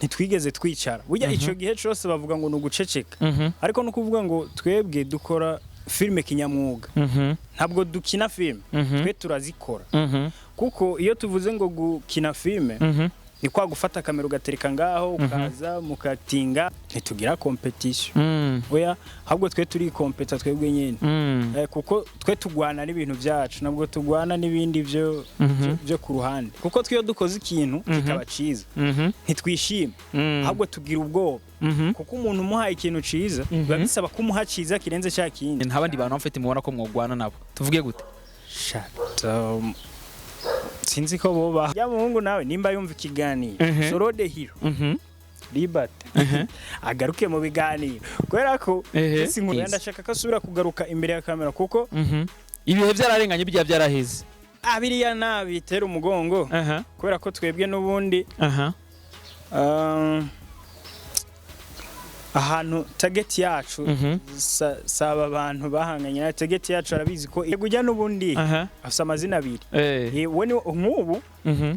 ntitwigeze twicara burya ico gihe cyose bavuga ngo nuguceceka ariko no kuvuga ngo twebwe dukora filme kinyamwuga ntabwo dukina filme twe turazikora kuko iyo tuvuze ngo gukina filme ni kwa gufata kamera ugatereka ngaho ukaza mukatinga ntitugira competition oya ahubwo twe turi competa twebwe nyene kuko twe tugwana n'ibintu byacu nabwo tugwana n'ibindi byo ku ruhande kuko twiyo dukoze ikintu kikaba ciza ntitwishime ahubwo tugira ubwoba kuko umuntu umuhaye ikintu ciza biba bisaba kumuha ciza kirenze cya kindi ntabandi bantu bafite mubona ko mwogwana nabo tuvuge gute sinzi ko boba ya muhungu nawe nimba yumva ikiganiro NSORO the hero LIBERT agaruke mu biganiro kubera ko ese nkuru ndashaka ko asubira kugaruka imbere ya kamera kuko ibihe byararenganye bijya byaraheze abiriya nabitera umugongo kubera ko twebwe nubundi ahantu target yacu saba abantu bahanganye na target yacu arabizi ko yegujya nubundi afite amazina abiri we ni nk'ubu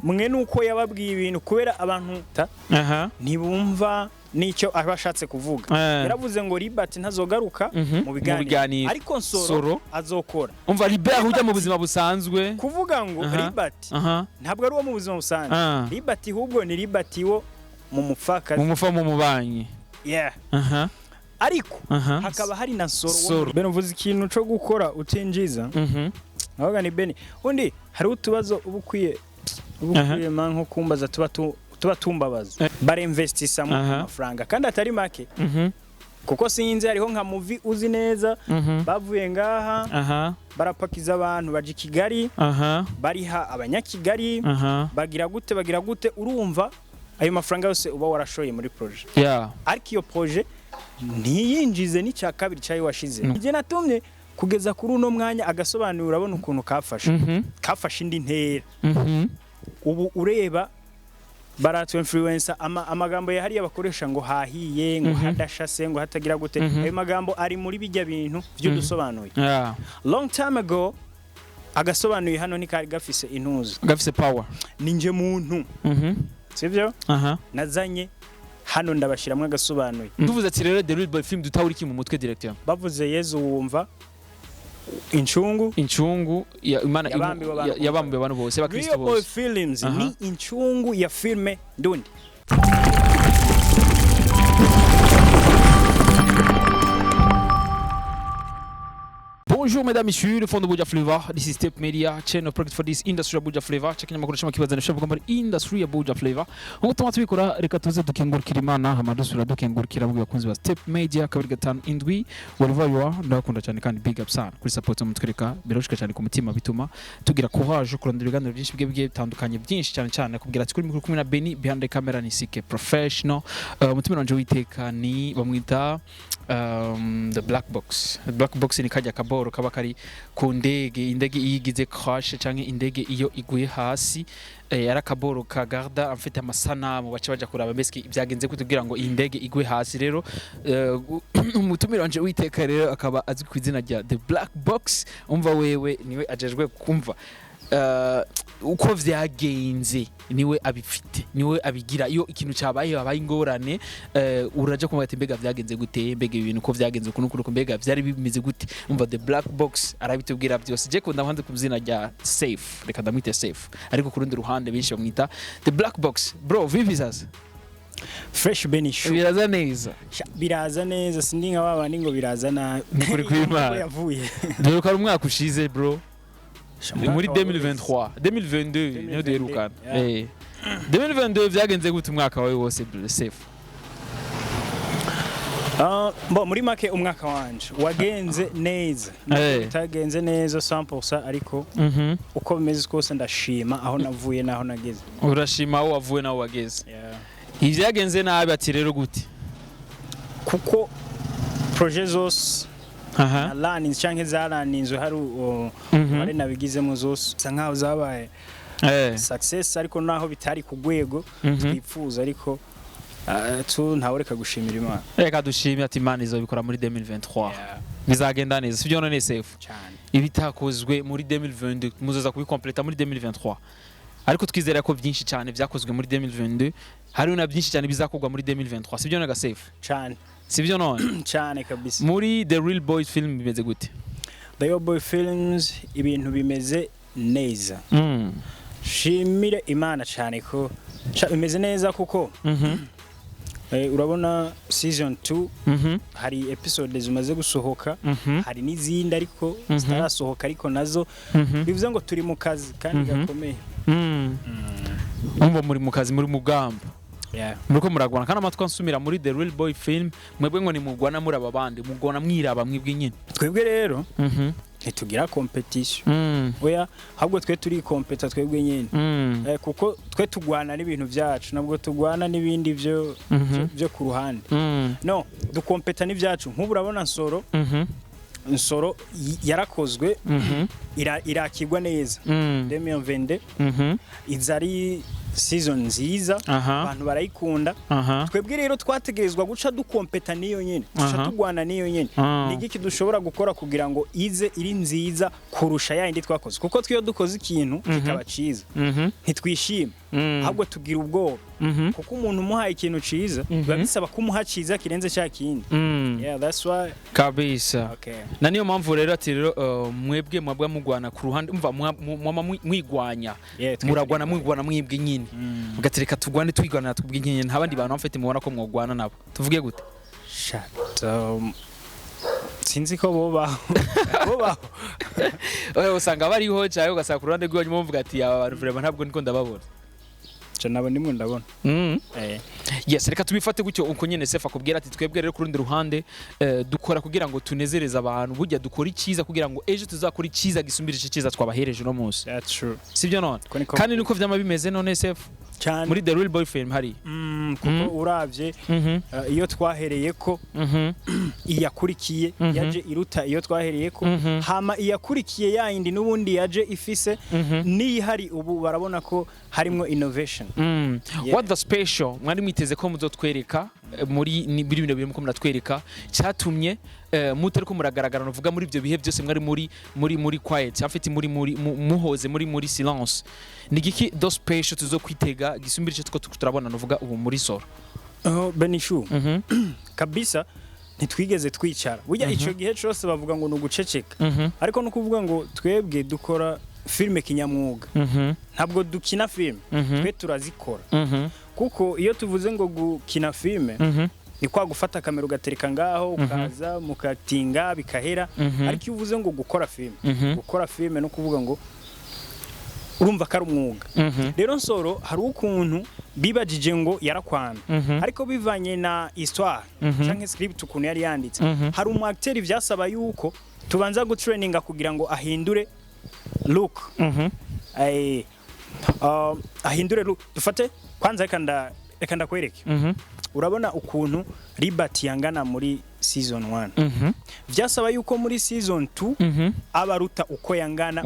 mwe nuko yababwiye ibintu kubera abantu ntibumva nicyo abashatse kuvuga yaravuze ngo LIBERT ntazogaruka mu biganiro ariko NSORO azokora umva LIBERT hujya mu buzima busanzwe kuvuga ngo LIBERT ntabwo ari uwo mu buzima busanzwe LIBERT hubwo ni LIBERT wo mu mufakazi mu mubanyi ariko hakaba hari na NSORO bene uvuze ikintu cyo gukora utinjiza avuga ni bene undi hari utubazo ubukwiye nko kumbaza tuba tumbabaza bare investisa mu mafaranga kandi atari make kuko sinzi hariho nka movie uzi neza bavuye ngaha barapakiza abantu baje Kigali bariha abanyakigali bagira gute urumva ayo mafaranga yose uba warashoye muri projet ariko iyo projet ntiyinjize n'icya kabiri cyayo washize ije natumye kugeza kuri uno mwanya agasobanura urabona ukuntu kafashe indi ntera ubu ureba baratu influencer amagambo ya hariya bakoresha ngo hahiye ngo hadashase ngo hatagira gute ayo magambo ari muri bijya bintu byo dusobanuye long time ago agasobanuye hano ni kari gafise intuzi gafise power ninje muntu sivyo nazanye hano ndabashiramwe agasobanuye tuvuze ati rero the LIBERT film dutawuri ki mu mutwe directeur bavuze Yezu wumva incungu ya imana yabambe abantu bose ba Kristo bose films ni incungu ya filme ndundi. Bonjour mesdames, messieurs, le fond de Buja Flavor. This is Step Media, channel project for this industry ya Buja Flavor. Chekenya makuru shama kibaza nishoboka muri industry ya Buja Flavor. Ngo tuma tubikora reka tuze dukengurukira Imana hamadusura dukengurukira mu bakunzi ba Step Media kabiri gatanu indwi. Wherever you are, ndakunda cyane kandi big up sana kuri support mu twereka biroshika cyane ku mutima bituma tugira courage kurondera ibiganiro byinshi bigiye bitandukanye byinshi cyane kubwira ati kuri mikuru kumwe na Beni behind the camera ni sike professional. Mutima wanje witeka ni bamwita the black box. The black box ni kajya kaboro kaba kari ku indege iyigize crash canke indege iyo iguye hasi yarakaboro kagarda amfite amasanamu bace baja kuraba meski byagenze kutugira ngo indege igwe hasi rero umutumira wanje witeka rero akaba azwi ku izina rya the black box umva wewe niwe ajejwe kumva uko vyagenze niwe abifite niwe abigira iyo ikintu cyabaye babaye ingorane uraje kumva ati mbega vyagenze gute mbega ibintu ko vyagenze kunukuruko mbega vyari bimeze gute umva the black box arabitubwira byose je ko ndahanze kubzina rya safe reka ndamwite safe ariko kurundi ruhande benshi bamwita the black box bro vipi sasa fresh benisho biraza neza sindi nka babandi ngo biraza na kuri kwimana yavuye dore ko ari umwaka ushize bro muri 2022 niyo duherukana 2022 vyagenze gute umwaka wawe wose safe muri make umwaka wanje wagenze neza utagenze neza 100% ariko uko bimeze kose ndashima aho navuye naho nageze urashima aho wavuye naho wageze ivyagenze nabi ati rero gute kuko projet zose lani canke zaraninzwe hari nabigizemo zose sankaho zabaye success ariko naho bitari kugwego twifuza ariko tu ntawureka gushimira Imana reka dushimye ati Imana izobikora muri 2023 bizagenda neza sivyo none safe cyane ibitakozwe muri 2022 muzoza kubicompleta muri 2023 ariko twizera ko byinshi cyane byakozwe muri 2022 hari na byinshi cyane bizakorwa muri 2023 sibyo naga safe cyane sibyo none cyane kabisa muri The Real Boy film bimeze gute The Real Boy Films ibintu bimeze neza shimire Imana cyane ko bimeze neza kuko urabona season 2 hari episode zimaze gusohoka hari n'izindi ariko zitarasohoka ariko nazo bivuze ngo turi mu kazi kandi gakomeye umva muri mu kazi muri mugamba muriko muragwana kana amatwa nsumira muri The Real Boy film mwebwe ngo ni mugwana muri ababandi mugona mwiraba mwibwe nyine twebwe rero ntitugira competition oya ahubwo twe turi competa twebwe nyine kuko twe tugwana n'ibintu byacu nabwo tugwana n'ibindi byo ku ruhande no dukompeta n'ibyacu nk'ubu urabona NSORO yarakozwe irakigwa neza 2022 izari season nziza abantu barayikunda twebwe rero twategerezwa guca dukompeta niyo nyene duca tugwana niyo nyene nigiki dushobora gukora kugira ngo ize iri nziza kurusha yindi twakoze kuko twiyo dukoze ikintu kikaba ciza ntitwishima ahubwo tugira ubwoba kuko umuntu umuhaye ikintu ciza babisaba kumuha ciza kirenze cya kindi that's why kabisa na niyo mpamvu rero ati rero mwebwe mwabwa mugwana ku ruhande umva mwigwanya muragwana mwigwana mwibwe nyine mugatereka tugwane twigwana twibwe nyine ntabandi bantu bafite mubona ko mwogwana nabo tuvuge gute sinzi ko bobaho oya usanga bariho cyane ugasanga ku ruhande rw'abantu muvuga ati aba bantu vraiment ntabwo niko ndababona nabo ndimo ndabona yes reka tubifate gutyo uko nyene sefa kubwira ati twebwe rero ku rundi ruhande dukora kugira ngo tunezereze abantu burya dukora iciza kugira ngo ejo tuzakora iciza gisumbirije iciza twabahereje no munsi that's true sibyo none kandi niko vyama bimeze none sefa muri The Real Boy film hari kuko uravye iyo twahereye ko iyakurikiye yaje iruta iyo twahereye ko hama iyakurikiye yayindi nubundi yaje ifise ni hari ubu barabona ko harimo innovation what the special mwari mwiteze ko muzotwereka muri bino bintu ko muratwereka cyatumye mutari ko muragaragara novuga muri ibyo bihe byose mwari muri quiet afite muri muhoze muri silence nigiki do special tuzokwitega gisumbirije tuko turabona novuga ubu muri soro Benishu kabisa ntitwigeze twicara burya ico gihe cyose bavuga ngo nuguceceka ariko no kuvuga ngo twebwe dukora filme kinyamwuga ntabwo dukina filme twe turazikora kuko iyo tuvuze ngo gukina filme ni kwa gufata kamera ugatereka ngaho ukaza mukatinga bikahera ariko iyo uvuze ngo gukora filme no kuvuga ngo urumva ko ari umwuga rero NSORO hari ukuntu bibajije ngo yarakwana ariko bivanye na histoire canke script ukuntu yari yanditse hari umu acteur vyasaba yuko tubanza gutraininga kugira ngo ahindure look ahindure look dufate kwanza reka ndakwereke urabona ukuntu LIBERT yangana muri season 1 vyasaba yuko muri season 2 abaruta uko yangana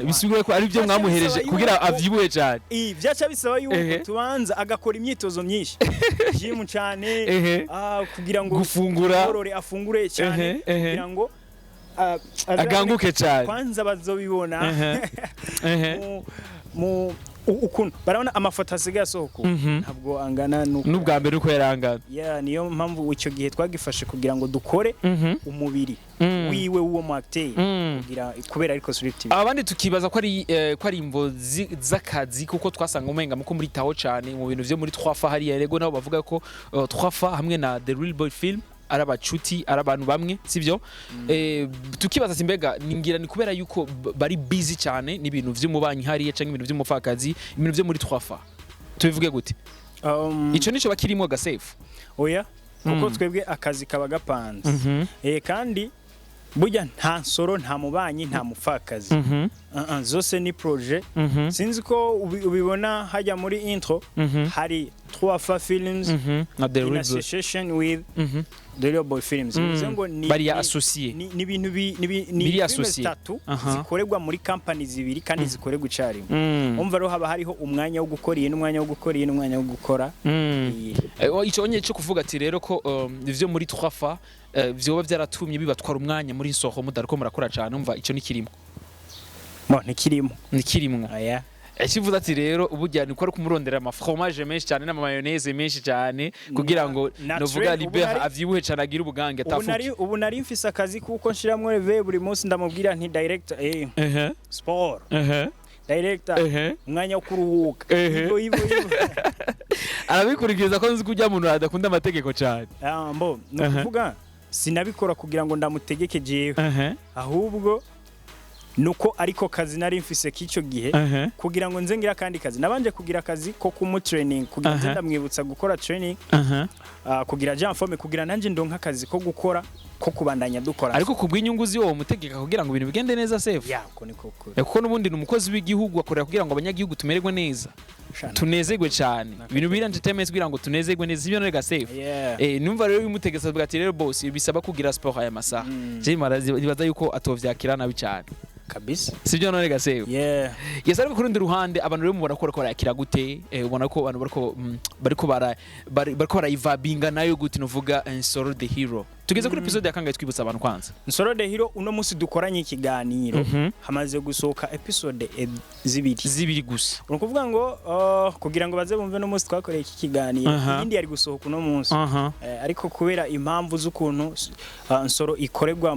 bisubire ko ari byo mwamuhereje kugira avyibuhe cyane vyaca bisaba yuko tubanza agakora imyitozo myinshi gym cyane kugira ngo gufungura afungure cyane kugira ngo aganguke cyane kwanza bazobibona mu ukuntu barabona amafoto asigaye asohoka ntabwo angana n'ubwa mbere uko yarangana niyo mpamvu icyo gihe twagifashe kugira ngo dukore umubiri wiwe w'uwo mu acteur kubera ariko script abandi tukibaza ko ari imvo z'akazi kuko twasanga umenga muko muri taho cyane mu bintu byo muri 3fa hari rego nabo bavuga ko 3fa hamwe na The Real Boy film arabacuti arabantu bamwe sivyo tukibaza simbega ningira ni kubera yuko bari busy cyane n'ibintu vy'umubanyi hariye canke ibintu vy'umufakazi ibintu vyo muri 3fa tubivuge gute ico nico bakirimo ga safe oya kuko twebwe akazi kaba gapanze kandi burya nta NSORO nta mubanyi nta mufakazi zose ni projet sinzi ko ubibona hajya muri intro hari 3fa films in association with The Real Boy Films ngo ni bari associé ni ibintu ni associatu zikorerwa muri company zibiri kandi zikorerwa icarimwe umva rero haba hariho umwanya wo gukora iyi n'umwanya wo gukora iyi n'umwanya wo gukora ico onye cyo kuvuga ati rero ko ivyo muri 3fa vyoba byaratumye bibatwara umwanya muri NSORO mudariko murakora cyane umva ico nikirimo nikirimo aya Ikivuze ati rero ubujyana uko ari kumurondera ama fromage menshi cyane n'ama mayonnaise menshi cyane kugira ngo novuga Libert avyibuhe cyane agira ubugange atafuke. Ubu nari mfise akazi kuko nshiramwe reve buri munsi ndamubwira nti director sport director umwanya wo kuruhuka ibo arabikurikiza ko nzi kujya muntu adakunda amategeko cyane. Mbo nukuvuga sinabikora kugira ngo ndamutegeke jewe ahubwo nuko ariko kazi nari mfise k'icyo gihe kugira ngo nze ngira kandi kazi nabanje kugira akazi ko kumu training kugira ngo ndamwibutsa gukora training kugira Jean Forme kugira nanje ndonka akazi ko gukora ko kubandanya dukora ariko kubw'inyungu ziwo mutegeka kugira ngo ibintu bigende neza safe yako niko kuko nubundi numukozi w'igihugu akorera kugira ngo abanyagihugu tumererwe neza tunezegwe cyane ibintu biri entertainment kugira ngo tunezegwe neza ibyo nega safe numva rero umutegeka avuga ati rero boss bisaba kugira sport aya masaha je marazibaza yuko atovyakira nabi cyane kabisa sibyo none gasebe yes ariko kurundi ruhande abantu rero mubona ko yakira gute ubona ko abantu bariko barayivabinga nayo gute novuga NSORO the hero tugeze kuri episode ya kangahe twibutsa abantu kwanza NSORO the hero uno munsi dukoranye ikiganiro hamaze gusohoka episode zibiri gusa ukuvuga ngo kugira ngo baze bumve no munsi twakoreye iki kiganiro indi yari gusohoka uno munsi ariko kubera impamvu z'ukuntu NSORO ikoregwa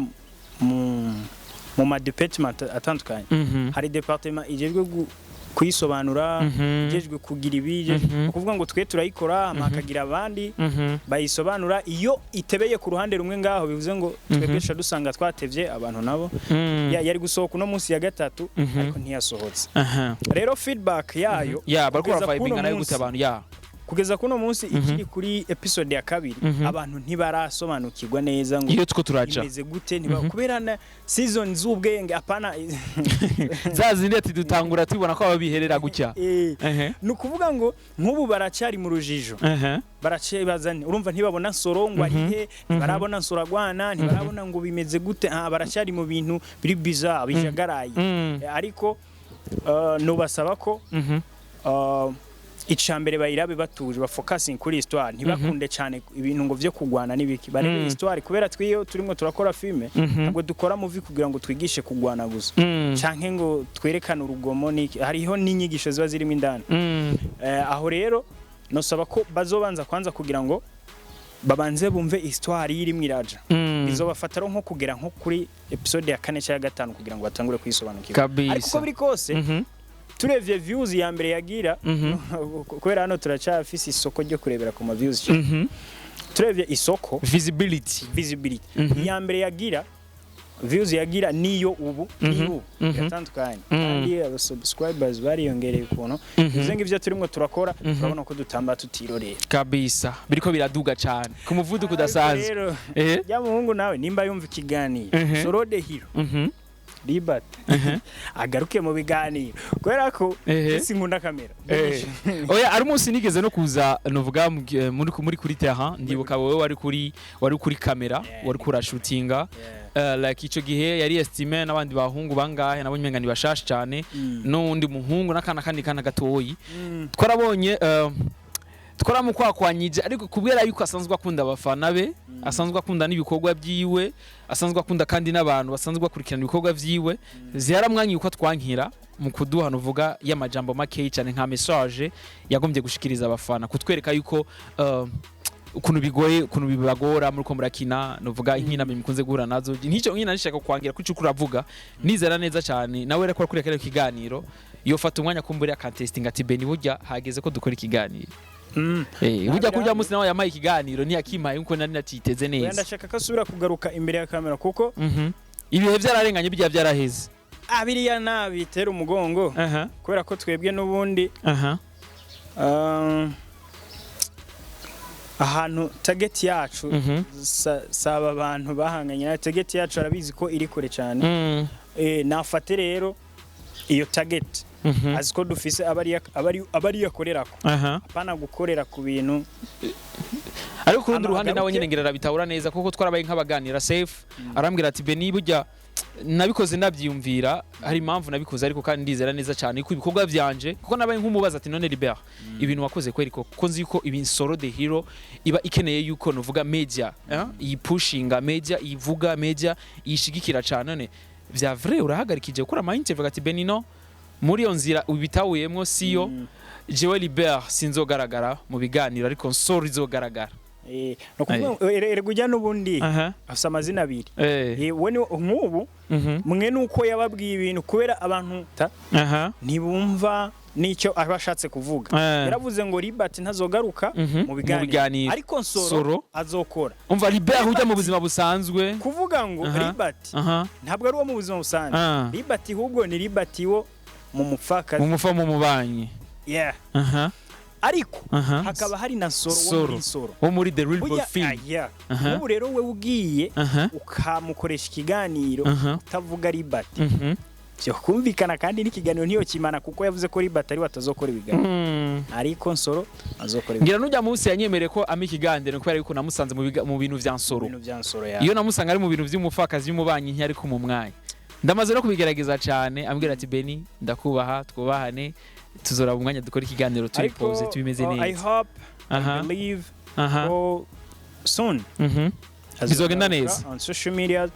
mu ma department atandukanye hari department ijejwe kuyisobanura ijejwe kugira ibije ukuvuga ngo twe turayikora amakagira abandi bayisobanura iyo itebeye ku ruhande rumwe ngaho bivuze ngo twebesha dusanga twatevye abantu nabo yari gusohoka no munsi ya gatatu ariko ntiyasohotse rero feedback yayo bariko vibinga nayo gute abantu kugeza kuno munsi ikiri kuri episode ya kabiri abantu ntibarasobanukirwa neza ngo iyo tuko turaca imeze gute kuberana season z'ubwenge apana zazindi ati dutangura tubona ko ababiherera gucya nukuvuga ngo nk'ubu baracari mu rujijo baraciye bazanye urumva ntibabona NSORO ngo arihe barabona NSORO agwana ntibarabona ngo bimeze gute baracari mu bintu biri bizarre bijagaraye ariko nubasaba ko icambere bayirabe batuje bafocusing kuri histoire ntibakunde cyane ibintu ngo vyo kugwana nibiki barebe histoire kubera twiyo turimo turakora filme ntabwo dukora movie kugira ngo twigishe kugwana gusa canke ngo twerekane urugomo niki hariho n'inyigisho ziba zirimo indani aho rero nosaba ko bazobanza kwanza kugira ngo babanze bumve histoire irimo iraja bizobafataro nko kugera nko kuri episode ya 4 cyangwa 5 kugira ngo batangure kwisobanukirwa ariko ko biri kose turevye views ya mbere yagira kubera hano turacafise isoko ryo kurebera ku ma views turevye isoko visibility ya mbere yagira views yagira niyo ubu yatandukanye kandi aba subscribers bariyongereye kuno bizenga ivyo turimo turakora turabona ko dutamba tutirorera kabisa biriko biraduga cyane ku muvuduko udasanzwe ya muhungu nawe nimba yumva ikiganiro NSORO the hero LIBERT agaruke mu biganiro kubera ko isi nkunda kamera oya ari umunsi nigeze no kuza novuga muri kuri terrain ndibuka wowe wari kuri kamera wari kura shootinga like ico gihe yari estime n'abandi bahungu bangahe nabonye menga nibashasha cyane n'undi muhungu nakana kandi kana gatoyi twarabonye twaramukwanyije ariko kubera yuko asanzwe akunda abafana be asanzwe akunda n'ibikorwa byiwe asanzwe akunda kandi n'abantu basanzwe bakurikirana ibikorwa byiwe ziharamwanyi uko twankira mu kuduha nuvuga y'amajambo make cyane nka message yagombye gushikiriza abafana kutwereka yuko ukuntu bigoye ukuntu bibagora muri ko murakina nuvuga inkina mikunze guhura nazo nticyo nkina nishaka kwangira kuco kuravuga nizera neza cyane nawe reko kuri kare kiganiro yo fata umwanya kumbura contesting ati beni burya hageze ko dukora ikiganiro burya kurya musi nawe yamaye ikiganiro ntiyakimaye nkuko nari natiteze neza ndashaka ko asubira kugaruka imbere ya kamera kuko ibihe byararenganye bijya byaraheze abiriya nabitera umugongo kubera ko twebwe nubundi ahantu target yacu saba abantu bahanganye na target yacu arabizi ko iri kure cyane nafate rero iyo target aziko dufise abari yakorerako apana gukorera ku bintu ariko kurundi ruhande nawe nyine ngerera bitahura neza kuko twarabaye nk'abaganira safe arambwira ati beni burya nabikoze nabyiyumvira hari impamvu nabikoze ariko kandi ndizera neza cyane ko ibikorwa byanje kuko nabaye nk'umubaza ati none Libert ibintu wakoze kweri ko nzi ko NSORO the hero iba ikeneye yuko novuga media iyi pushinga media ivuga media yishigikira cyane none vya vrai urahagarikije gukora ama interview ati beni no muri iyo nzira ubitawuyemwo siyo jewe LIBERT sinzogaragara mu biganiro ariko NSORO izogaragara no kuvuga erega n'ubundi afite amazina abiri we ni nk'ubu mwe nuko yababwiye ibintu kubera abantu ntibumva nicyo abashatse kuvuga yaravuze ngo LIBERT ntazogaruka mu biganiro ariko NSORO azokora umva LIBERT ujya mu buzima busanzwe kuvuga ngo LIBERT ntabwo ari uwo mu buzima busanzwe LIBERT ahubwo ni LIBERT wo mu mupfakazi mu mubanyi ariko hakaba hari na NSORO wo muri the real boy film ubu rero we ugiye ukamukoresha ikiganiro utavuga LIBERT byo kumvikana kandi n'ikiganiro niyo kimana kuko yavuze ko LIBERT ari watazokora ibiganiro ariko NSORO azokora ngira nujya munsi yanyemereye ko ama ikiganiro kubera yuko namusanze mu bintu vya NSORO iyo namusanga ari mu bintu vy'umufakazi y'umubanyi ntiyari ku mu mwanya ndamaze no kubigerageza cyane ambwira ati Beni ndakubaha twubahane tuzora mu mwanya dukora ikiganiro turi pause tubimeze neza I hope I believe soon bizogenda neza on social media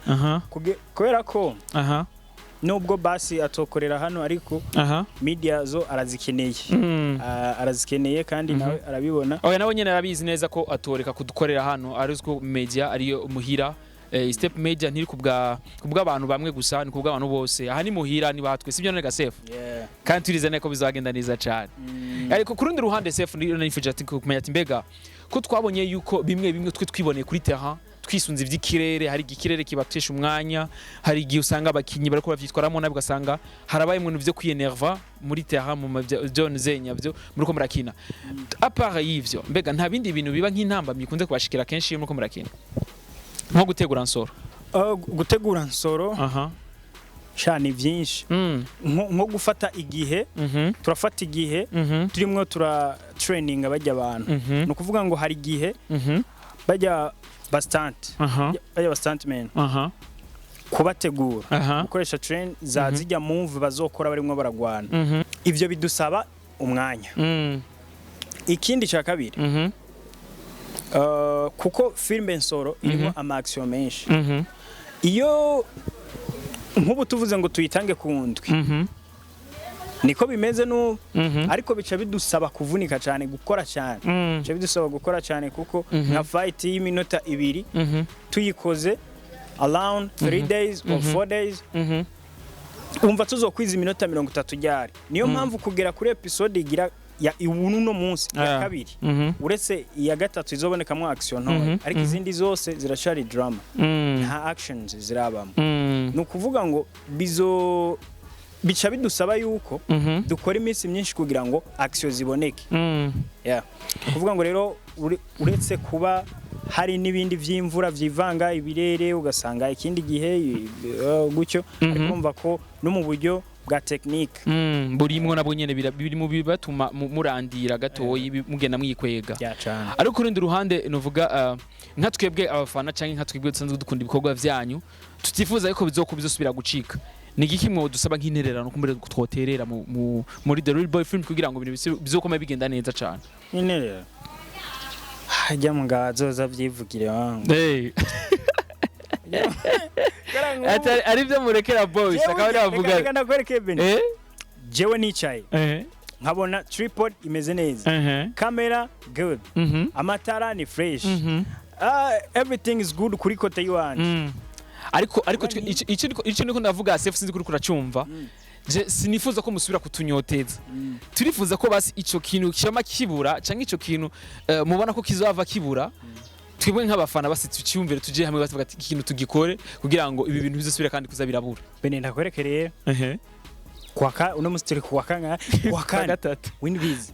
kubera ko nubwo basi atokorera hano ariko media zo arazikeneye kandi nawe arabibona nawe nyene arabizi neza ko atoreka kudukorera hano arizko media ariyo muhira step media ntiri kubw'abantu bamwe gusa ni kubw'abantu bose aha ni muhira ni batwe sibyo none gasefu kandi turizane ko bizagenda neza cyane ariko ku rundi ruhande sefu nifuje ati kumenya ati mbega ko twabonye yuko bimwe twe twiboneye kuri terrain twisunze ivy'ikirere hari igikirere kibatesha umwanya hari igihe usanga abakinyi bariko bavyitwaramo nabi gasanga harabaye mu byo kwiyenerva muri terrain mu zone zenya byo muri ko murakina apart y'ivyo mbega nta bindi bintu biba nk'intamba mikunze kubashikira kenshi muri ko murakina nko gutegura NSORO gutegura NSORO cyane byinshi nko gufata igihe turafata igihe turimo tura training abajya abantu no kuvuga ngo hari igihe bajya bastantmen kubategura gukoresha train zijya move bazokora barimo baragwana ivyo bidusaba umwanya ikindi cya kabiri kuko filme NSORO irimo ama action menshi iyo nk'ubu tuvuze ngo tuyitange ku ndwi niko bimeze no ariko bica bidusaba kuvunika cyane gukora cyane bica bidusaba gukora cyane kuko nka fight y'iminota 2 tuyikoze around 3 days or 4 days umva tuzokwiza iminota 30 ryari niyo mpamvu kugera kuri episode igira ya ibunu no munsi ya kabiri uretse ya gatatu izobonekamo action nto ariko izindi zose zirashari drama nta actions zirabamo no kuvuga ngo bica bidusaba yuko dukora iminsi myinshi kugira ngo action ziboneke kuvuga ngo rero uretse kuba hari nibindi vy'imvura vyivanga ibirere ugasanga ikindi gihe gucyo ariko mva ko no mu buryo bwa technique burimwo nabwo nyene biri mu bibatuma murandira gatoyi mugenda mwikwega ariko kurundi ruhande novuga nka twebwe abafana canke nka twebwe dusanzwe dukunda ibikorwa vyanyu tutifuza yuko bizosubira gucika ni giki mwo dusaba nk'intererano kumbere twoterera muri the real boy film kugira ngo ibintu bizokoma bigenda neza cyane interera hajya mu ngazoza vyivugire wangu ari byo murekera boys akaba yavuga kana kwereke bene jewe nicaye nkabona tripod imeze neza camera good amatara ni fresh everything is good kuri kote yuanje ariko ico niko ndavuga safe sinzi kuri kuracumva je sinifuza ko musubira kutunyoteza turifuza ko basi ico kintu cyama kibura canke ico kintu mubona ko kizava kibura twebwe nk'abafana basi tucyumvire tuje hamwe basi bagati ikintu tugikore kugira ngo ibi bintu bizosubira kandi kuzabirabura bene ndakwerekereye kwaka uno mustiri kwaka gatatu windbiz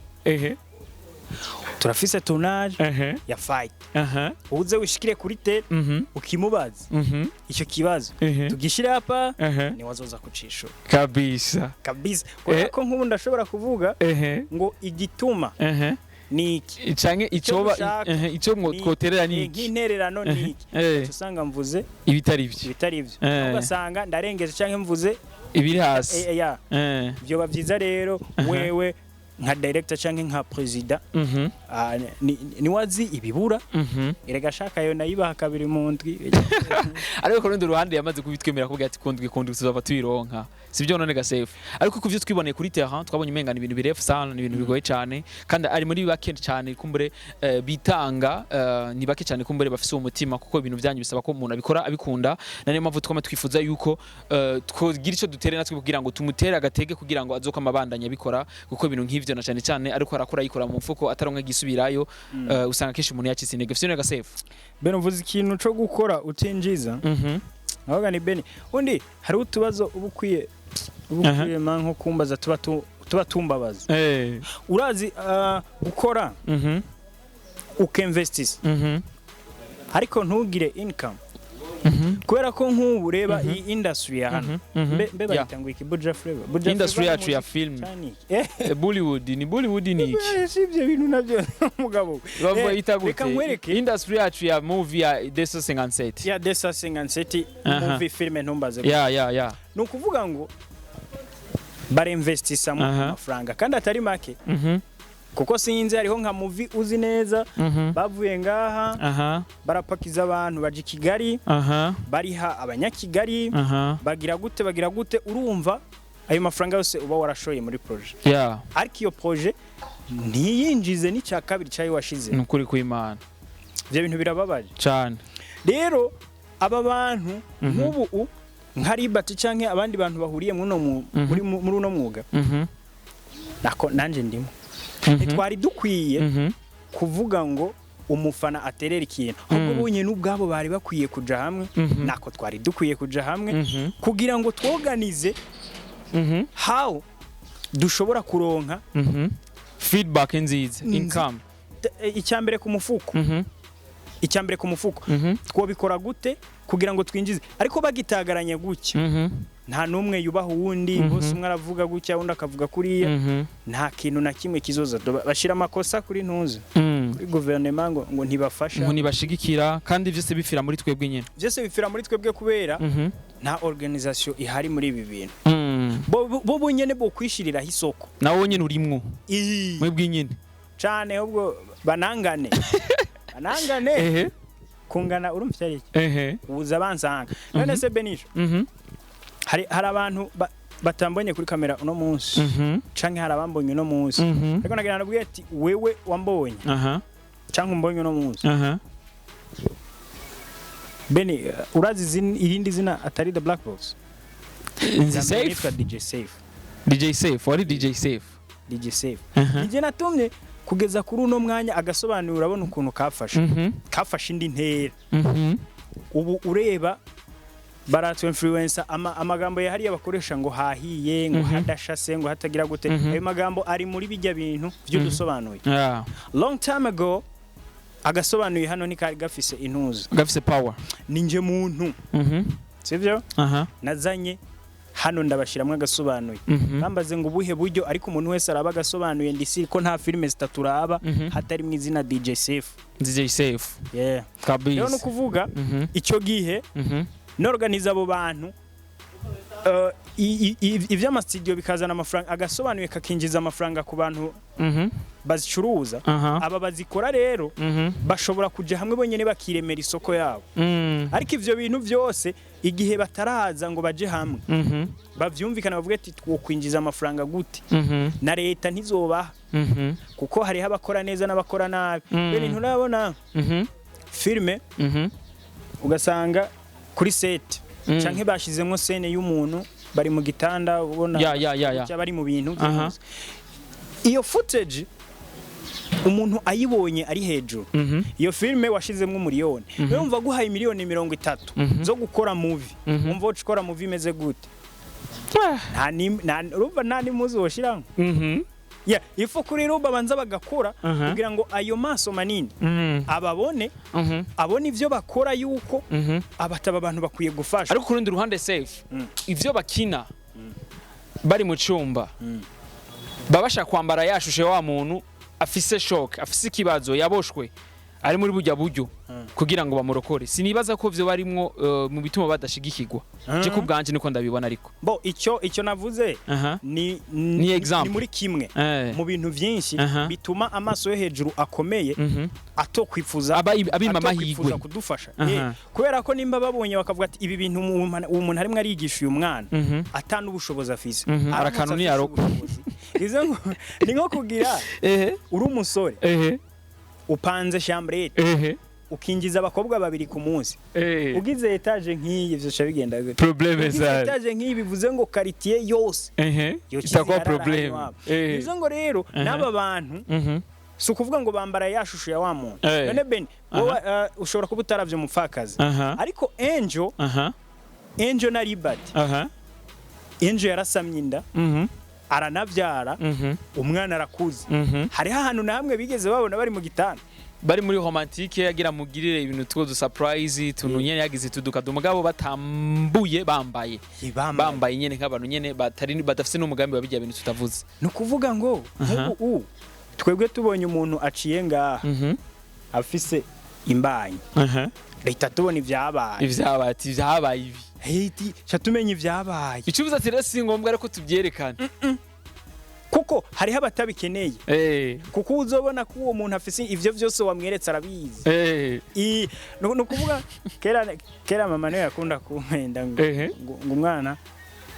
turafise tournage ya fight uze wishikire kuri te ukimubaza icyo kibazo tugishire hapa ni wazoza kucisho kabisa ko nk'ubu ndashobora kuvuga ngo igituma niki canke ico mwoterera niki nk'intererano niki usanga mvuze ibitari ivyo ugasanga ndarengeje canke mvuze ibiri hasi byo bavyiza rero wewe nka director canke nka president ni wazi ibibura erega shaka yo nayibaha kabiri mu ndwi ariko kurundi ruhande yamaze kubitwemera kuvuga ati kundwi tuzava tubironka sivyo none ga safe ariko kuvyo twiboneye kuri terrain twabonye umenga ni ibintu birefu sana ni ibintu bigoye cyane kandi ari muri bake cyane kumbure bitanga ni bake cyane kumbure bafise umutima kuko ibintu byanyu bisaba ko umuntu abikora abikunda nane mpamvu twama twifuza yuko twogira ico dutere natwe kugira ngo tumutere agatege kugira ngo azoka amabandanya bikora kuko ibintu nk'ivyo na cyane cyane ariko arakora yikora mu mfuko ataronka gisubirayo usanga kenshi umuntu yacitse intege sivyo ga safe bene uvuze ikintu cyo gukora utinjiza ahoga ni bene undi hari utubazo ubukwiye nko kumbaza tuba tumbabaza urazi gukora ukinvestisa ariko ntugire income kubera ko nk'ubu reba iyi industry ya hano mbe bayitanga iki Buja Flavor industry yacu ya film Bollywood ni iki sivyo bintu navyo mugabo bava itagute industry yacu ya movie ya NSORO ya NSORO movie film ntumbaze ya nukuvuga ngo bare investisa mu mafaranga kandi atari make kuko sinzi hariho nka movie uzi neza bavuye ngaha barapakiza abantu baje Kigali bariha abanyakigali bagira gute urumva ayo mafaranga yose uba warashoye muri projet ariko iyo projet ntiyinjize ni cya kabiri cyayo washize nukuri kw'Imana ibyo bintu birababaje cyane rero aba bantu nk'ubu nka LIBERT canke abandi bantu bahuriye muri uno mwuga nako nanje ndimo twari dukwiye kuvuga ngo umufana aterera ikintu ahubwo bunye n'ubwabo bari bakwiye kuja hamwe nako twari dukwiye kuja hamwe kugira ngo twoganize how dushobora kuronka feedback nziza income icyambere ku mufuko twobikora gute kugira ngo twinjize ariko bagitagaranye gutya nta numwe yubaha uwundi bose umwe aravuga gutya undi akavuga kuriya nta kintu na kimwe kizoza bashira amakosa kuri ntuzi kuri gouvernement ngo ntibafasha ngo ntibashigikira kandi byose bifira muri twebwe nyene byose bifira muri twebwe kubera nta organisation ihari muri ibi bintu bo nyene bo kwishirira hisoko nawo nyene urimwo mwebwe nyene cyane ahubwo banangane kungana urumva iki ubuza bansanga none se Benisho hari abantu batambonye kuri kamera uno munsi canke hari abambonye uno munsi ariko nagira nabwiye ati wewe wambonye canke umbonye uno munsi Beni urazi irindi zina atari the black box safe DJ Safe wari DJ Safe nije natumye kugeza kuri uno mwanya agasobanura urabona ukuntu kafashe indi ntera ubu ureba baratu influencer amagambo yahari yabakoresha ngo hahiye ngo hadashase ngo hatagira gute ayo magambo ari muri bijya bintu by'udusobanuye long time ago agasobanuye hano ni kari gafise intuza gafise power ninje muntu sivyo nazanye hano ndabashiramwe agasobanuye bambaze ngo ubuhe buryo ariko umuntu wese araba agasobanuye ndisi ko nta filime zitaturaba hatari mu izina DJ Safe kabisa rero no kuvuga icyo gihe n'organiza abo bantu ivy'ama studio bikazana amafaranga agasobanuye kakinjiza amafaranga ku bantu bazicuruza aba bazikora rero bashobora kuja hamwe bonyene bakiremera isoko yabo ariko ivyo bintu byose igihe bataraza ngo baje hamwe bavyumvikana bavuga ati twokwinjiza amafaranga gute na leta ntizobaha kuko hari abakora neza n'abakora nabi bene nturabona filme ugasanga kuri set canke bashizemo scene y'umuntu bari mu gitanda ubona bari mu bintu iyo footage umuntu ayibonye ari hejuru iyo filme washizemo miliyoni urumva guhaye miliyoni 30 zo gukora movie umva ukora movie imeze gute urumva nani muzi woshiramo ifu kuri ruba banza bagakora kugira ngo ayo maso manini ababone abone ivyo bakora yuko abataba abantu bakwiye gufasha ariko kurundi ruhande Safe ivyo bakina bari mu cyumba babasha kwambara yashushe wa muntu afise shock afise ikibazo yaboshwe ari muri burya buryo kugira ngo bamurokore sinibaza ko vyo barimwo mu bituma badashigikirwa je ku bwanje niko ndabibona ariko bo icyo navuze ni muri kimwe mu bintu byinshi bituma amaso yo hejuru akomeye atokwifuza abima amahirwe kudufasha kubera ko nimba babonye bakavuga ati ibi bintu umuntu harimwe arigisha uyu mwana atana ubushobozi afise arakanuni yaroko izo ni nko kugira uri umusore upanze chambrette ukinjiza abakobwa babiri ku munsi ugize etage nk'iyi byo bigenda gute problème ça etage nk'iyi bivuze ngo quartier yose itakwa problème izo ngo rero n'aba bantu si ukuvuga ngo bambara yashusho ya wa muntu none ben ushobora kuba utaravye umupfakazi ariko Angel na LIBERT Angel yarasamye inda aranavyara umwana arakuze hari ahantu na hamwe bigeze babona bari mu gitanda bari muri romantique yagira mugirire ibintu two surprise tununye yagize tuduka dumugabo batambuye bambaye nyene nk'abantu nyene badafise n'umugambi wa bijya bintu tutavuze no kuvuga ngo twebwe tubonye umuntu aciye ngaha afise imbanyi leta tubona ivyabaye ibi hiti chatumenye ivyabaye icubuza ati rero si ngombwa ariko tubyerekana kuko hariho abatabikeneye kuko uzobona ko uwo muntu afise ivyo vyose wamweretse arabizi no kuvuga kera mama nawe yakunda kumpenda ngo umwana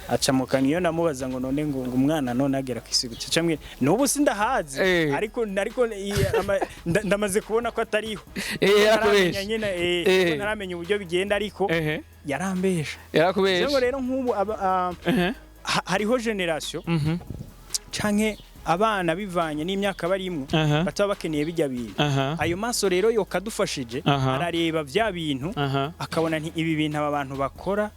acamukana iyo namubaza ngo none ngo umwana none agera kwisigo cyamwe n'ubu sindahazi ariko ndamaze kubona ko atariho yarakubesha nyine naramenya uburyo bigenda ariko yarambesha ngo rero nk'ubu hariho generation canke abana bivanye n'imyaka barimwe bataba bakeneye bijya bintu ayo maso rero yo kadufashije arareba vya bintu akabona nti ibi bintu aba bantu bakora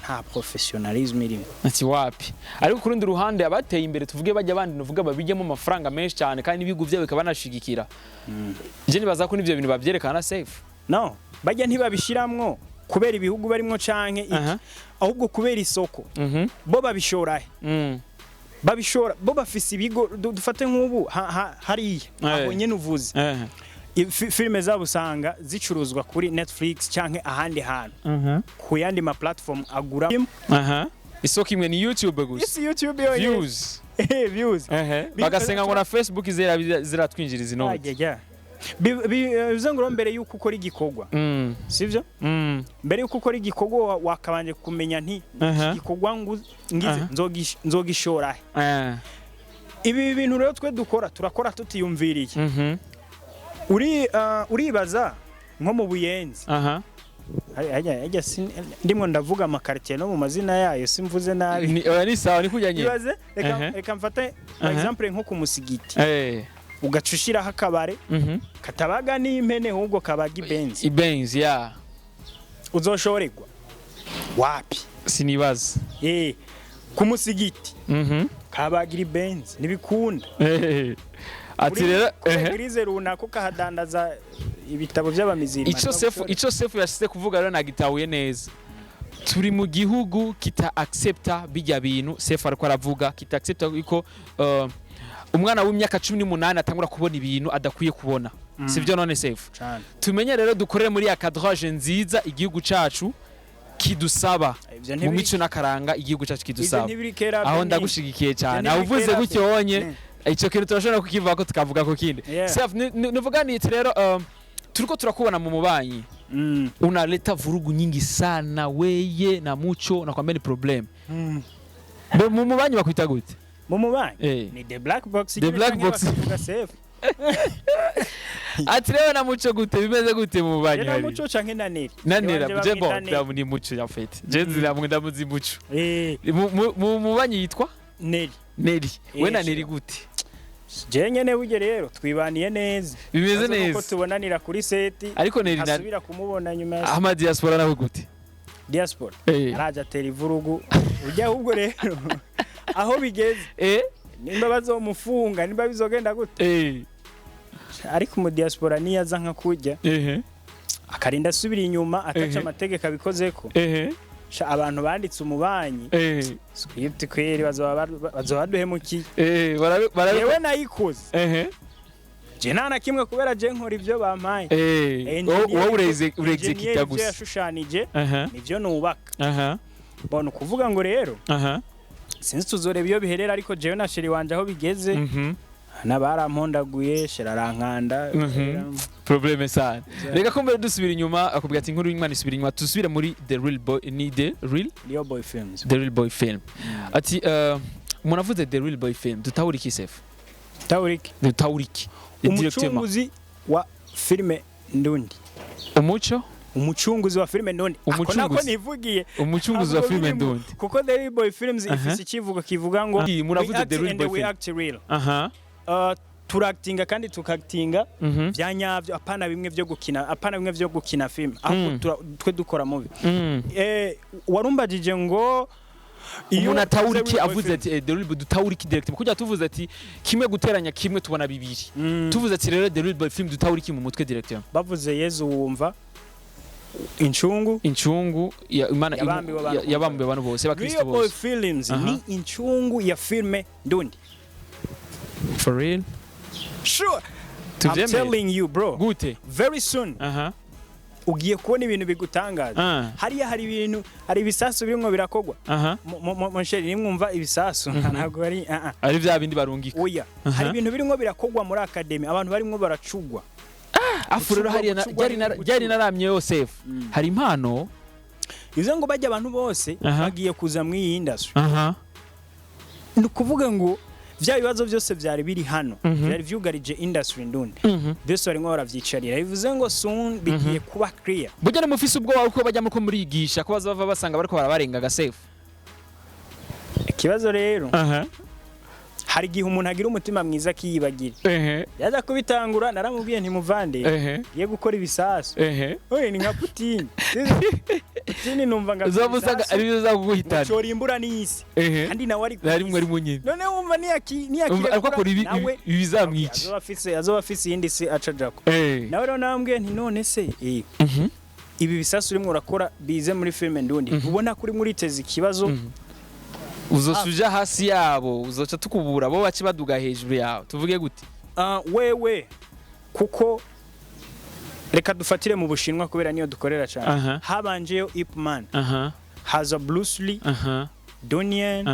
nta professionalism irimo ati wapi ariko kurundi ruhande abateye imbere tuvuge bajya bandi nuvuga babijyemo amafaranga menshi cyane kandi ibigo byawe kabanashigikira je nibaza ko nivyo bintu babyerekana safe no bajya ntibabishiramwo kubera ibihugu barimo canke ahubwo kubera isoko bo babishorahe babishora bo bafise ibigo dufate nk'ubu hariya aho nyene uvuze filime zabo usanga zicuruzwa kuri Netflix canke ahandi hantu ku yandi ma platform agura isoko imwe ni YouTube gusa isi YouTube yo views bagasenga ngo na Facebook ziratwinjiriza inoti bizenguro mbere yuko ukora igikorwa sivyo mbere yuko ukora igikorwa wakabanje kumenya nti igikorwa ngize nzogishora ibi bintu rero twe turakora tutiyumviriye uribaza nko mu Buyenzi ajya ndimo ndavuga amakartier no mu mazina yayo simvuze nabi ni sawa ni kujyanye ibaze reka mfate par exemple nko ku musigiti ugacushiraho akabare katabaga n'impene ahubwo kabaga ibenzi ya uzoshoregwa wapi sinibaza ku musigiti kabagira ibenzi nibikunda ati rero grize runako kahadandaza ibitabo by'abamizirima ico sefu yashyize kuvuga rero nagitahuye neza turi mu gihugu kita accepta bijya bintu sefu ariko aravuga kita accepta iko umwana w'imyaka 18 atangura kubona ibintu adakwiye kubona sivyo none safe tumenye rero dukorere muri akadrage nziza igihugu cacu kidusaba mu mico nakaranga igihugu cacu kidusaba aho ndagushigikiye cyane aho uvuze gutyo wonye ico kintu turashobora kukivuga ko tukavuga ko kindi safe nivuganiye rero turiko turakubona mu mubanyi unaleta vurugu nyingi sana weye na mucho na kwambeni problem mu mubanyi bakwita gute Mumubanyi ni the black box safe ati rero na muco gute bimeze gute mu mubanyi hari muco canke nanera je bon ni muco ya fete je ndamuzi muco mu mubanyi yitwa Neri we na Neri gute je nyene buje rero twibaniye neza bimeze neza ko tubonanira kuri seti ariko Neri asubira kumubona nyuma ama diaspora naho gute diaspora araja tera ivurugu ujya ahubwo rero aho bigeze nimba bazomufunga nimba bizogenda gute ariko mu diaspora niyaza nka kujya akarinda asubira inyuma ataca amategeko abikozeko abantu banditse umubanyi script kweri bazobaduhemukiye yewe nayikoze je nta kimwe kubera je nkora ivyo bampaye wowe urexecute gusa yashushanije nivyo nubaka bona kuvuga ngo rero sinzi tuzoreba iyo biherera ariko jewe na sheri wanje aho bigeze nabarampondaguye shirarankanda probleme sana reka ko mbere dusubira inyuma akubwira ati inkuru y'Imana isubira inyuma tusubire muri the real boy ni the real boy films the real boy film ati munavuze the real boy film tutawuriki sef tutawuriki umucunguzi wa filme ndundi umucunguzi wa filme ndundi ako nako nivugiye umucunguzi wa filme ndundi kuko the real boy films ifise ikivugo kivuga ngo munavuze the real boy we act real turactinga kandi tukactinga byanyavyo apana bimwe vyo gukina film aho twe dukora movie warumbajije ngo umuntu atawuriki avuze ati the real boy dutawuriki direct kujya tuvuze ati kimwe guteranya kimwe tubona bibiri tuvuze ati rero the real boy film dutawuriki mu mutwe direct bavuze Yezu wumva incungu ya Imana yabambe abantu bose bakristo bose real boy films ni incungu ya filme ndundi for real sure I'm telling you bro gute very soon ugiye kubona ibintu bigutangaza hari ibisasu birimo birakogwa monsheri nimwumva ibisasu ntabwo ari bya bindi barungika oya hari ibintu birimo birakogwa muri academy abantu barimo baracugwa afurero hari naramye Yosef hari impano izo ngo bajya abantu bose bagiye kuza mu iyi industry nukuvuga ngo vya bibazo byose byari biri hano byari vyugarije industry ndundi byose barimo baravyicarira bivuze ngo soon bigiye kuba clear bujya mufise ubwo uko bajya muko murigisha ko bazava basanga bariko barabarenga gasefu ikibazo rero hari igihe umuntu agira umutima mwiza kiyibagira yaza kubitangura naramubwiye ntimuvande giye gukora ibisasu oye ni nka Putin numva ngazamusaga ari byo zaguhitana cyorimbura n'isi kandi nawe ari munyine none wumva niyakira ariko akora ibizamwica azoba afise yindi se acajako nawe rero nambwiye nti none se ibi bisasu urimo urakora bize muri filme ndundi ubona kuri muri teze ikibazo uzosuja hasi yabo uzoca tukubura bo baci baduga hejuru yawe tuvuge gute wewe kuko reka dufatire mu Bushinwa kubera niyo dukorera cyane habanjeyo Ip Man haza Bruce Lee Donnie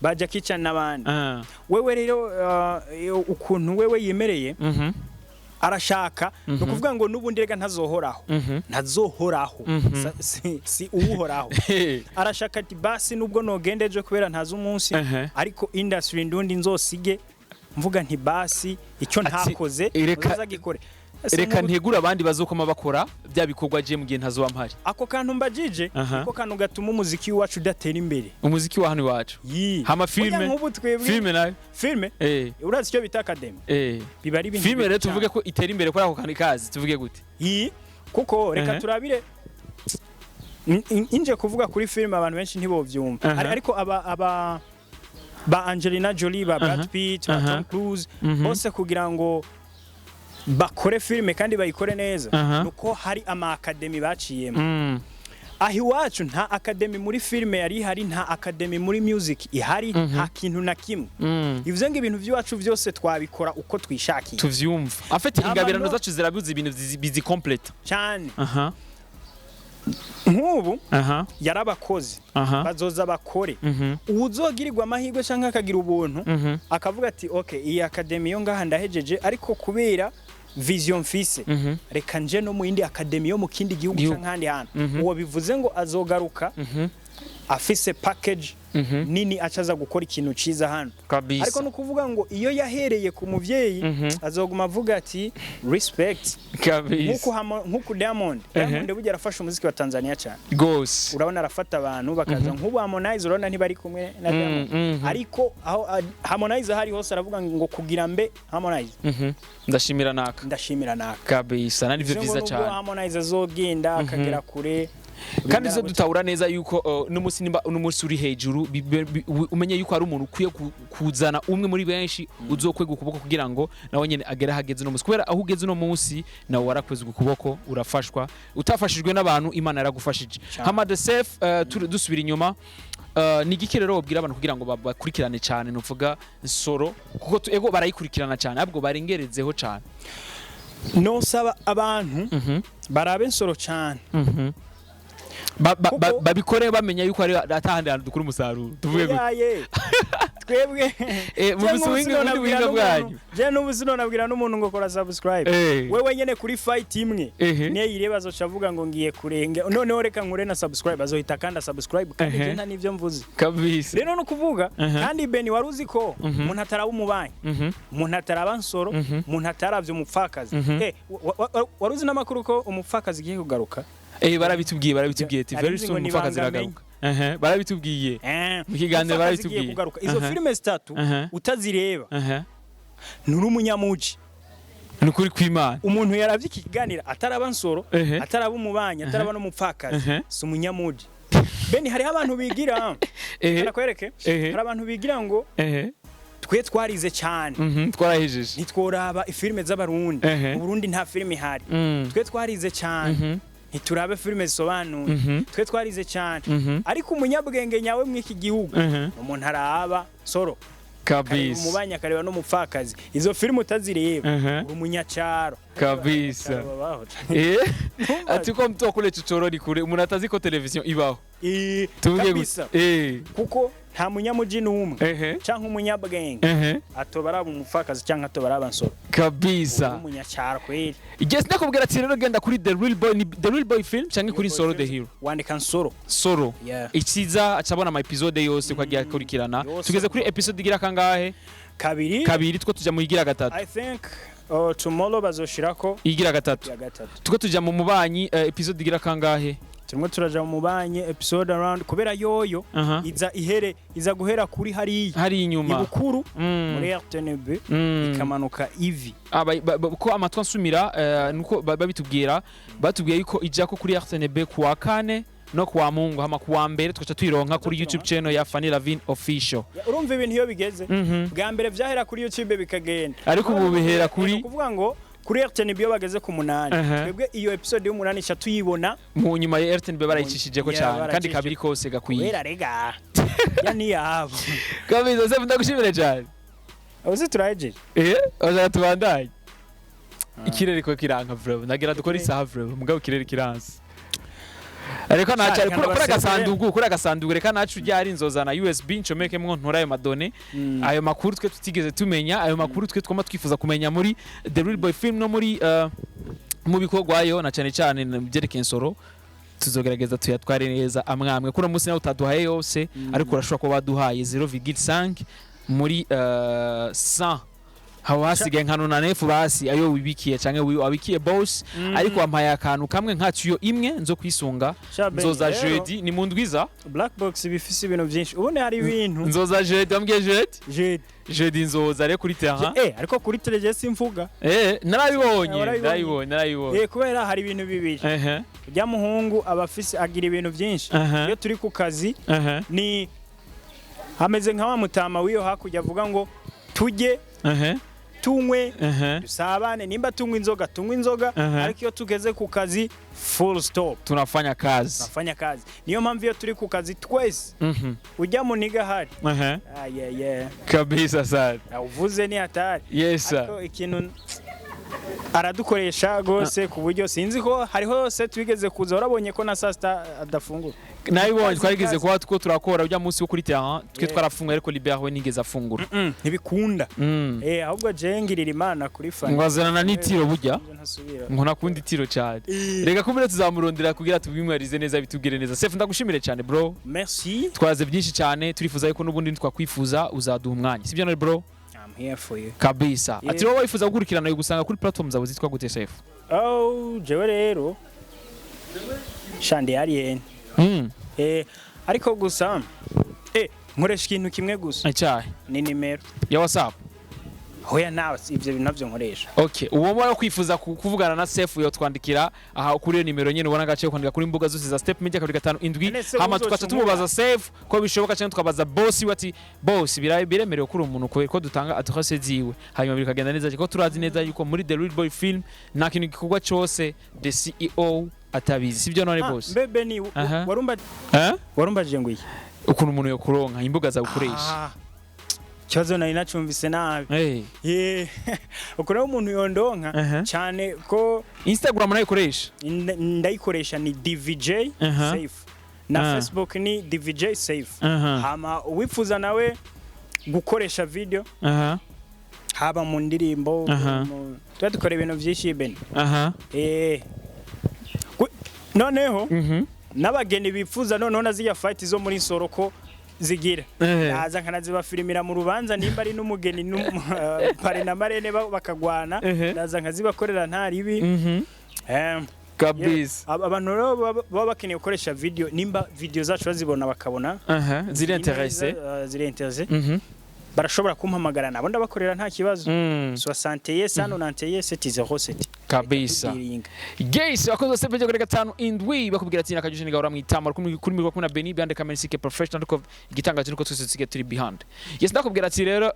baja kica nabandi wewe rero ukuntu wewe yemereye arashaka no kuvuga ngo nubundi rega ntazohoraho si uhoraho arashaka ati basi nubwo nogendeje kubera ntazo umunsi ariko industry ndundi nzosige mvuga nti basi icyo ntakoze uzagikore reka ntegura abandi bazokoma bakora bya bikorwa je mu gihe ntazo mpari ako kantu mbajije ko kantu gatuma umuziki wacu udatera imbere umuziki wa hano wacu hama filme nayo urazi cyo bita academy bibari ibintu filme rero tuvuge ko itera imbere kuri ako kantu kazi tuvuge gute kuko reka turabire inje kuvuga kuri filme abantu benshi ntibovyumva ariko ba Angelina Jolie ba Brad Pitt ba Tom Cruise bose kugira ngo bakore filme kandi bayikore neza nuko hari ama academy baciyemo ahi wacu nta academy muri filme yari hari nta academy muri music ihari nta kintu na kimwe bivuze ngo ibintu by'iwacu byose twabikora uko twishakiye tuvyumva afite ingabirano zacu zirabuze ibintu bizi complete cyane nk'ubu yarabakoze bazoza bakore uzogirirwa amahirwe cyangwa akagira ubuntu akavuga ati okay iyi academy yo ngaha ndahejeje ariko kubera vision Ufise reka nje no mu yindi academy yo mu kindi gihugu cyangandi hano uwo bivuze ngo azogaruka afise package nini acaza gukora ikintu ciza hano ariko no kuvuga ngo iyo yahereye ku muvyeyi azoguma avuga ati respect nkuko Diamond burya arafasha umuziki wa Tanzania cyane gose urabona arafata abantu bakaza nk'ubu Harmonize urabona ntibari kumwe na Diamond ariko aho Harmonize hari hose aravuga ngo kugira mbe Harmonize ndashimira naka ndashimira naka kabisa nari byo byiza cyane Harmonize azogenda akagera kure kandi zo dutahura neza yuko n'umunsi nimba n'umunsi uri hejuru umenye yuko ari umuntu ukwiye kuzana umwe muri benshi uzokwega ukuboko kugira ngo nawe nyene agere hageze no munsi kubera aho ugeze no munsi nawe warakweza ukuboko urafashwa utafashijwe n'abantu Imana yaragufashije Hamad Saif dusubira inyuma ni igiki rero wabwira abantu kugira ngo bakurikirane cyane nuvuga Nsoro kuko ego barayikurikirana cyane abwo barengerezeho cyane no saba abantu barabe Nsoro cyane babikore bamenya yuko ari atahandi hantu dukura umusaruro tuvuge twebwe mu busubiga bwanyu je n'ubuzino nabwira n'umuntu ngo kora subscribe wewe nyene kuri fight imwe niye yireba azocavuga ngo ngiye kurenge noneho reka nkure na subscribe azohita kanda subscribe kandi je nta nivyo mvuze kabisa rero no kuvuga kandi Beni waruzi ko umuntu ataraba umubanyi umuntu ataraba Nsoro umuntu ataravye umupfakazi waruzi n'amakuru ko umupfakazi giye kugaruka barabitubwiye very soon umupfakazi ragaruka barabitubwiye mu kiganiro barabitubwiye izo filime zitatu utazireba nuri umunyamuji nukuri kw'Imana umuntu yaravye ikiganira ataraba Nsoro ataraba umubanyi ataraba no mupfakazi si umunyamuji Beni hari abantu bigira nakwereke hari abantu bigira ngo twe twarize cyane twarahejeje nitworaba ifilime z'abarundi mu Burundi nta filime ihari twe twarize cyane ntiturabe filime zisobanuye twe twarize cyane ariko umunyabwenge nyawe mw'iki gihugu umuntu araba Nsoro kabisa umubanya kareba no mupfakazi izo filime utazireba uri umunyacyaro kabisa atiko mtokule chichoro ni kure umuntu atazi ko television ibaho kabisa kuko nta munyamuji n'umwe canke umunyabwenge atobara umupfakazi canke atobara Nsoro kabisa umunyacyaro kweli igeze nakubwira ati rero genda kuri The Real Boy film canke kuri NSORO the Hero wandika Nsoro ikiza acabona ama episode yose kwagiye kurikirana tugeze kuri episode igira kangahe kabiri two tuja mu igira gatatu I think tomorrow bazoshirako igira gatatu tuko tuja mu mubanyi episode igira kangahe tumwe turaja mu mubanyi episode around kubera yoyo iza guhera kuri hari inyuma ibukuru muri RTNB ikamanuka ivi ko amatwa nsumira nuko babitubwira batubwiye yuko ija ko kuri RTNB kuwa kane no kuwa Mungu hama kuwa mbere twacha twironka kuri YouTube channel ya Fanny Lavin official urumva ibintu iyo bigeze bwa mbere vyahera kuri YouTube bikagenda ariko ubu bihera kuri kuvuga ngo kuri RTNB iyo bageze ku 8 twebwe iyo episode y'umunani cha tuyibona mu nyuma ya RTNB barayicishije ko cyane kandi kabiri kose gakwiye wera rega yani yabo kabisa se ndagushimira cyane uzi turaje oza tubandanye ikirere ko kiranka bro nagira dukora isaha bro mugabo ikirere kiranse ariko nacha kuri agasandugu reka nacu ryari nzozana USB ncomeke mwo ntorayo madone ayo makuru twe tutigeze tumenya ayo makuru twe twoma twifuza kumenya muri The Real Boy film no muri mu bikogwayo na cyane cyane byerekeye Nsoro tuzogerageza tuyatware neza amwamwe kuri munsi nawe utaduhaye yose ariko urashobora ko baduhaye 0.5 muri 100 hawasigaye nkano na nefu basi ayo wibikiye canke wabikiye boss ariko wampaye akantu kamwe nkaciyo imwe nzo kwisunga nzoza jeudi ni mu ndwiza black box bifise ibintu byinshi ubone hari ibintu nzoza jeudi ambwiye jeudi nzoza re kuri terrain ariko kuri televiziyo simvuga narayibonye kubera hari ibintu bibiri ujya muhungu abafise agira ibintu byinshi iyo turi ku kazi ni hameze nka wa mutama wiyo hakujya avuga ngo tujye tunywe dusabane nimba tunywa inzoga ariko iyo tugeze ku kazi full stop tunafanya kazi niyo mpamvu iyo turi ku kazi twese ujya mu niga hari kabisa sana uvuze ni hatari ariko ikintu aradukoresha gose ku buryo sinzi ko hariho se twigeze kuza urabonye ko na sasta adafungura nayibonye twageze kwa two turakora ujya munsi wo kuri terrain twe twarafunga ariko LIBERT we nigeze afungura ntibikunda ahubwo jengirira Imana kuri Fanny ngwazana n'itiro burya ngo nakundi itiro cyane rega kumire tuzamurondera kugira tubimwarize neza bitubwire neza Saif ndagushimire cyane bro merci twaze byinshi cyane turifuza yuko nubundi twakwifuza uzaduha umwanya sibyo nari bro here for you kabisa ati wowe wifuza gukurikirana yo gusanga kuri platform zawe zitwa gute Saif jewe rero shandi alien ariko gusa nkoresha ikintu kimwe gusa icyahe ni nimero ya WhatsApp hoya nawe ivyo bintu navyo nkoresha. Okay, uwo mara kwifuza kuvugana na Safe yo twandikira aha kuri iyo nimero nyene ubona gace kwandika kuri imbuga zose za Step Media 257 hama tukaca tumubaza Safe ko bishoboka cyane tukabaza boss wati boss biremerewe kuri umuntu ko dutanga adresse ziwe hanyuma bikagenda neza ko turazi neza yuko muri The Real Boy Film nta kintu gikorwa cyose the CEO atabizi sivyo none boss bebe ni warumbaje ngo iki ukuntu umuntu yo kuronka imbuga za gukoresha Kibazo nari nacumvise nabi. Ukora umuntu yondonka cyane ko Instagram nayikoresha. Ndayikoresha ni DVJ Safe. Na Facebook ni DVJ Safe. Hama wifuza nawe gukoresha video. Haba mu ndirimbo dukora ibintu byinshi bene. Noneho n'abageni bifuza noneho naziya fight zo muri NSORO ko zigira naza nkanaziba filmira mu rubanza nimba ari n'umugeni pare na marene bakagwana naza nkazibakorera nta ribi kabisa abantu baba bakeneye gukoresha video nimba video zacu bazibona bakabona ziri intéressé barashobora kumpamagara nabo ndabakorera nta kibazo 61 191 707 kabisa guys akoze Step Media 5 indwi bakubwira ati nakajushe nigahora mu itama kuri mirwa kuna Beni bande kamenisike professional ko igitangaje nuko twese tsige turi behind yes ndakubwira ati rero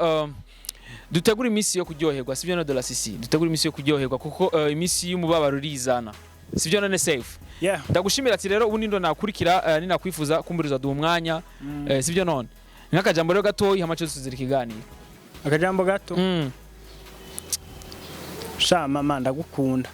dutegura imisi yo kuryoherwa sivyo no de la CC dutegura imisi yo kuryoherwa kuko imisi y'umubabaro urizana sivyo none Safe ndagushimira ati rero ubundi ndo nakurikira ninakwifuza kumburiza du umwanya sivyo none nkakajambo rero gatoyi hamacho tuzira ikiganiro akajambo gato sha mama ndagukunda